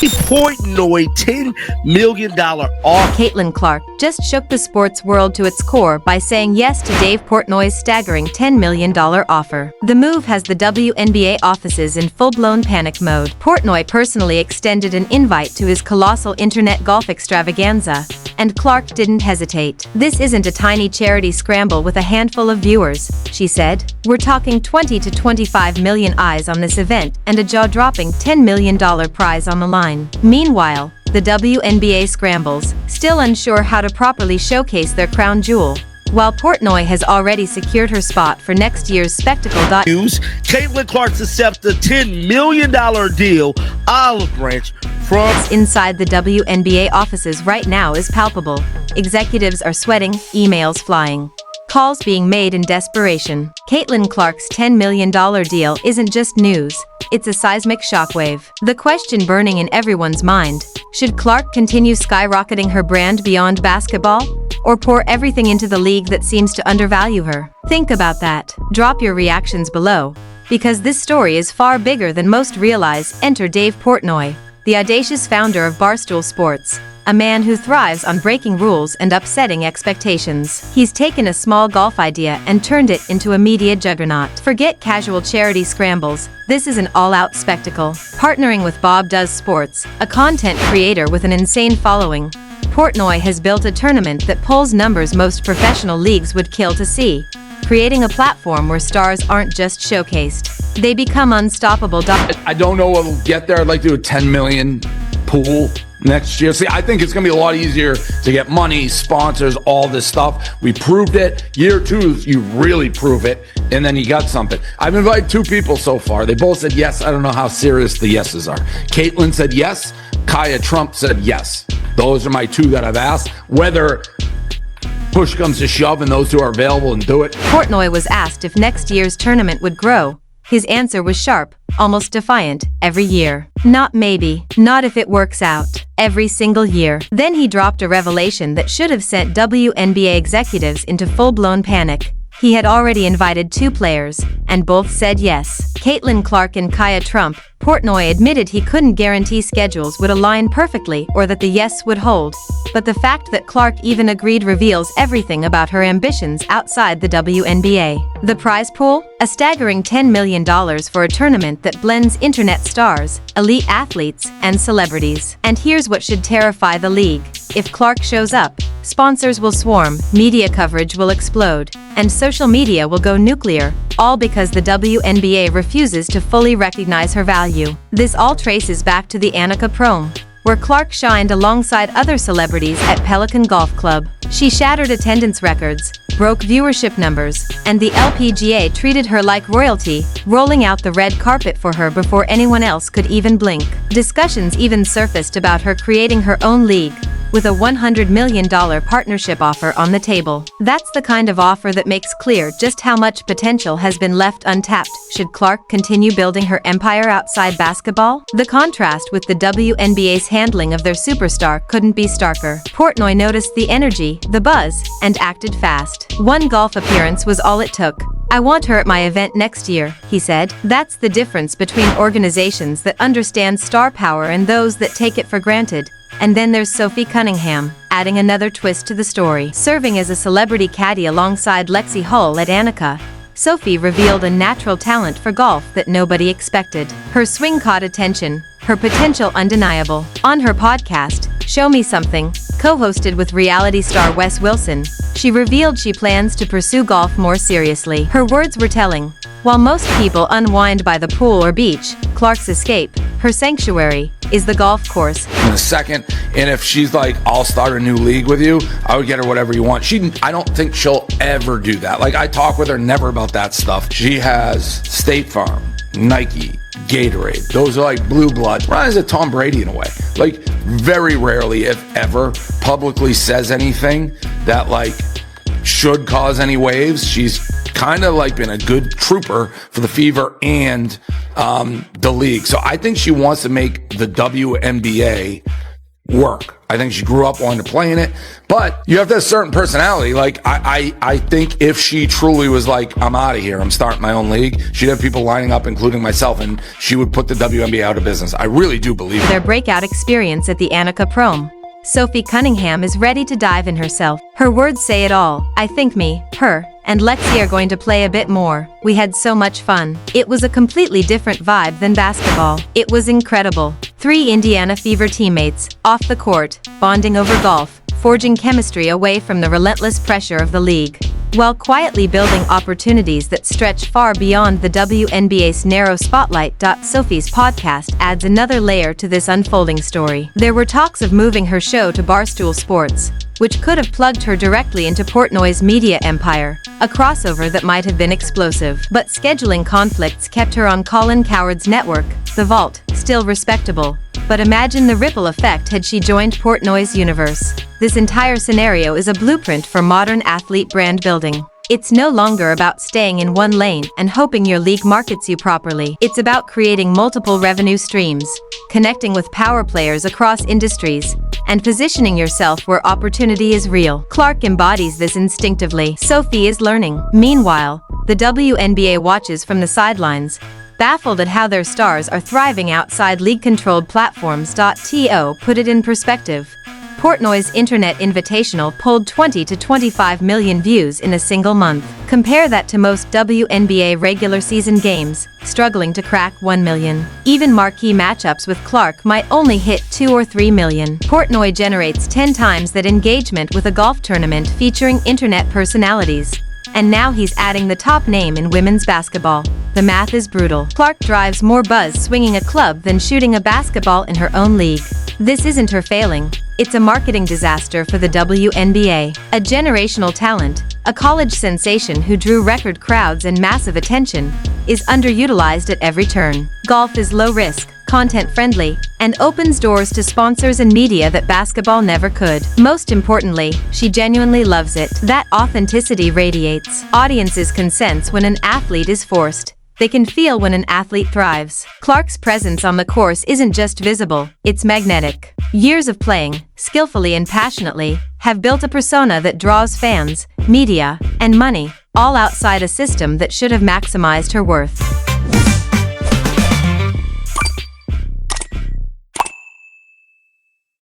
Portnoy $10 million offer. Caitlin Clark just shook the sports world to its core by saying yes to Dave Portnoy's staggering $10 million offer. The move has the WNBA offices in full-blown panic mode. Portnoy personally extended an invite to his colossal internet golf extravaganza, and Clark didn't hesitate. "This isn't a tiny charity scramble with a handful of viewers," she said. "We're talking 20 to 25 million eyes on this event and a jaw-dropping $10 million prize on the line." Meanwhile, the WNBA scrambles, still unsure how to properly showcase their crown jewel, while Portnoy has already secured her spot for next year's Spectacle. Caitlin Clark accepts a $10 million deal, olive branch, from inside the WNBA offices right now is palpable. Executives are sweating, emails flying, calls being made in desperation. Caitlin Clark's $10 million deal isn't just news, it's a seismic shockwave. The question burning in everyone's mind: should Clark continue skyrocketing her brand beyond basketball, or pour everything into the league that seems to undervalue her? Think about that. Drop your reactions below, because this story is far bigger than most realize. Enter Dave Portnoy, the audacious founder of Barstool Sports, a man who thrives on breaking rules and upsetting expectations. He's taken a small golf idea and turned it into a media juggernaut. Forget casual charity scrambles, this is an all-out spectacle. Partnering with Bob Does Sports, a content creator with an insane following, Portnoy has built a tournament that pulls numbers most professional leagues would kill to see, creating a platform where stars aren't just showcased, they become unstoppable. I don't know what will get there. I'd like to do a 10 million pool next year. See, I think it's going to be a lot easier to get money, sponsors, all this stuff. We proved it. Year 2, you really prove it, and then you got something. I've invited 2 people so far. They both said yes. I don't know how serious the yeses are. Caitlin said yes. Kaya Trump said yes. Those are my 2 that I've asked. Whether push comes to shove and those 2 are available and do it. Portnoy was asked if next year's tournament would grow. His answer was sharp, almost defiant: every year. Not maybe, not if it works out. Every single year. Then he dropped a revelation that should have sent WNBA executives into full-blown panic. He had already invited 2 players, and both said yes. Caitlin Clark and Kaya Trump. Portnoy admitted he couldn't guarantee schedules would align perfectly or that the yes would hold, but the fact that Clark even agreed reveals everything about her ambitions outside the WNBA. The prize pool? A staggering $10 million for a tournament that blends internet stars, elite athletes, and celebrities. And here's what should terrify the league: if Clark shows up, sponsors will swarm, media coverage will explode, and social media will go nuclear, all because the WNBA refuses to fully recognize her value. This all traces back to the Annika prom, where Clark shined alongside other celebrities at Pelican Golf Club. She shattered attendance records, broke viewership numbers, and the LPGA treated her like royalty, rolling out the red carpet for her before anyone else could even blink. Discussions even surfaced about her creating her own league, with a $100 million partnership offer on the table. That's the kind of offer that makes clear just how much potential has been left untapped. Should Clark continue building her empire outside basketball? The contrast with the WNBA's handling of their superstar couldn't be starker. Portnoy noticed the energy, the buzz, and acted fast. One golf appearance was all it took. "I want her at my event next year," he said. That's the difference between organizations that understand star power and those that take it for granted. And then there's Sophie Cunningham, adding another twist to the story. Serving as a celebrity caddy alongside Lexi Hull at Annika, Sophie revealed a natural talent for golf that nobody expected. Her swing caught attention, her potential undeniable. On her podcast, Show Me Something, co-hosted with reality star Wes Wilson, she revealed she plans to pursue golf more seriously. Her words were telling: while most people unwind by the pool or beach, Clark's escape, her sanctuary, is the golf course. In a second, and if she's like, "I'll start a new league with you," I would get her whatever you want. I don't think she'll ever do that. Like, I talk with her never about that stuff. She has State Farm, Nike, Gatorade. Those are like blue blood. Reminds of Tom Brady in a way. Like, very rarely, if ever, publicly says anything that like should cause any waves. She's kind of like been a good trooper for the Fever and the league. So I think she wants to make the WNBA work. I think she grew up wanting to play in it. But you have to have a certain personality. Like, I think if she truly was like, I'm out of here, I'm starting my own league, she'd have people lining up, including myself, and she would put the WNBA out of business. I really do believe Their it. breakout experience at the Annika Prom. Sophie Cunningham is ready to dive in herself. Her words say it all. I think me, her, and Lexi are going to play a bit more. We had so much fun. It was a completely different vibe than basketball. It was incredible. 3 Indiana Fever teammates, off the court, bonding over golf, forging chemistry away from the relentless pressure of the league, while quietly building opportunities that stretch far beyond the WNBA's narrow spotlight. Sophie's podcast adds another layer to this unfolding story. There were talks of moving her show to Barstool Sports, which could have plugged her directly into Portnoy's media empire, a crossover that might have been explosive. But scheduling conflicts kept her on Colin Cowherd's network, The Vault, still respectable. But imagine the ripple effect had she joined Portnoy's universe. This entire scenario is a blueprint for modern athlete brand building. It's no longer about staying in one lane and hoping your league markets you properly. It's about creating multiple revenue streams, connecting with power players across industries, and positioning yourself where opportunity is real. Clark embodies this instinctively. Sophie is learning. Meanwhile, the WNBA watches from the sidelines, baffled at how their stars are thriving outside league-controlled platforms. To put it in perspective, Portnoy's Internet Invitational pulled 20 to 25 million views in a single month. Compare that to most WNBA regular season games, struggling to crack 1 million. Even marquee matchups with Clark might only hit 2 or 3 million. Portnoy generates 10 times that engagement with a golf tournament featuring internet personalities. And now he's adding the top name in women's basketball. The math is brutal. Clark drives more buzz swinging a club than shooting a basketball in her own league. This isn't her failing. It's a marketing disaster for the WNBA. A generational talent, a college sensation who drew record crowds and massive attention, is underutilized at every turn. Golf is low risk, content-friendly, and opens doors to sponsors and media that basketball never could. Most importantly, she genuinely loves it. That authenticity radiates. Audiences can sense when an athlete is forced. They can feel when an athlete thrives. Clark's presence on the course isn't just visible, it's magnetic. Years of playing, skillfully and passionately, have built a persona that draws fans, media, and money, all outside a system that should have maximized her worth.